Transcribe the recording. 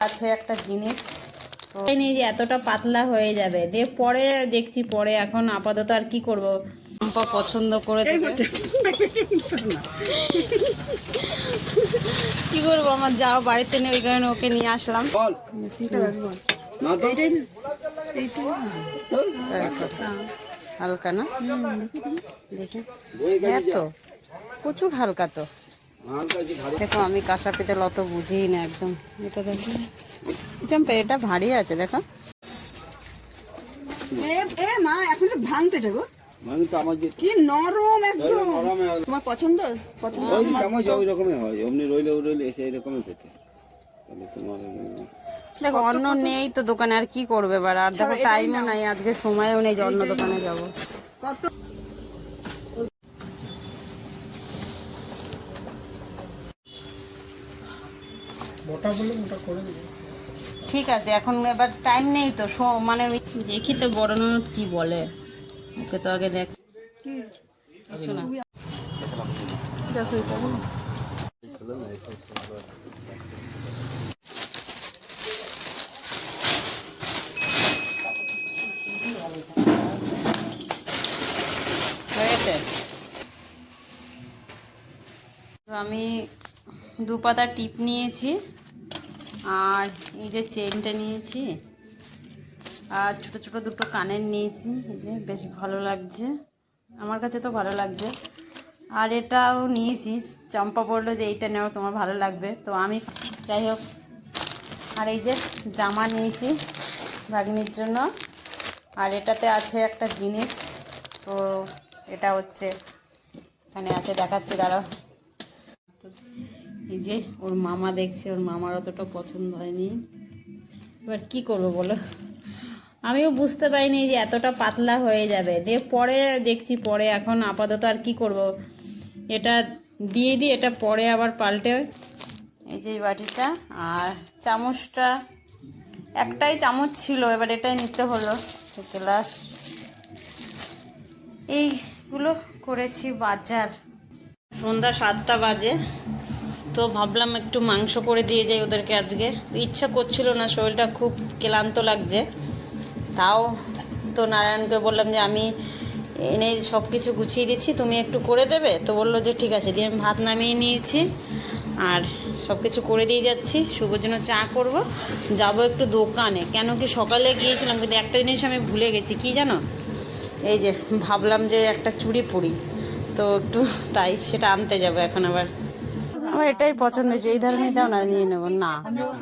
আছে একটা জিনিস নেই যে এতটা পাতলা হয়ে যাবে দিয়ে পরে দেখছি পরে এখন আপাতত আর কি করব চম্পা পছন্দ করে দেবে কি করবো আমার যাও বাড়িতে নেই ওই কারণে ওকে নিয়ে আসলাম হালকা না দেখে হ্যাঁ তো প্রচুর হালকা তো দেখো আমি কাঁসা পিতল অত বুঝিই না একদম এটা দেখো চম্পা এটা ভারী আছে দেখো মা এখন তো ভাঙতে যাবো কি নরম একদম তোমার পছন্দ ওই রকমই হয় অমনি রইলে এই রকমই পেতে তাহলে তোমার দেখো অন্য নেই তো দোকানে আর কি করবে এবার আর দেখো টাইমও নাই আজকে সময়ও নেই যে অন্য দোকানে যাবো কত মোটা বলে মোটা করে দেব ঠিক আছে এখন এবার টাইম নেই তো মানে দেখি তো বড় ননদ কি বলে ওকে তো আগে দেখ কিছু না দেখো এটা হয়েছে তো আমি 2 পাতা টিপ নিয়েছি আর এই যে চেনটা নিয়েছি আর ছোট ছোট দুটো কানের নিয়েছি এই যে বেশ ভালো লাগছে আমার কাছে তো ভালো লাগছে আর এটাও নিয়েছি চম্পা বললো যে এইটা নেওয়া তোমার ভালো লাগবে তো আমি যাই হোক আর এই যে জামা নিয়েছি ভাগ্নির জন্য আর এটাতে আছে একটা জিনিস তো এটা হচ্ছে এখানে আছে দেখাচ্ছি দাঁড়াও এই যে ওর মামা দেখছে ওর মামার অতটা পছন্দ হয়নি এবার কি করব বলো আমিও বুঝতে পারিনি যে এতটা পাতলা হয়ে যাবে দিয়ে পরে দেখছি পরে এখন আপাতত আর কি করব এটা দিয়ে দিই এটা পরে আবার পাল্টে এই যে বাটিটা আর চামচটা একটাই চামচ ছিল এবার এটাই নিতে হলো গ্লাস এইগুলো করেছি বাজার সন্ধ্যা 7টা বাজে তো ভাবলাম একটু মাংস করে দিয়ে যাই ওদেরকে আজকে ইচ্ছা করছিল না শরীরটা খুব ক্লান্ত লাগছে তাও তো নারায়ণকে বললাম যে আমি এনে সব কিছু গুছিয়ে দিচ্ছি তুমি একটু করে দেবে তো বললো যে ঠিক আছে দিয়ে আমি ভাত নামিয়ে নিয়েছি আর সব কিছু করে দিয়ে যাচ্ছি শুভর জন্য চা করব যাব একটু দোকানে কেন কি সকালে গিয়েছিলাম কিন্তু একটা জিনিস আমি ভুলে গেছি কি জানো এই যে ভাবলাম যে একটা চুড়ি পরি তো একটু তাই সেটা আনতে যাবো এখন আবার আমার এটাই পছন্দ হয়েছে এই ধরনের দাও না নিয়ে নেবো না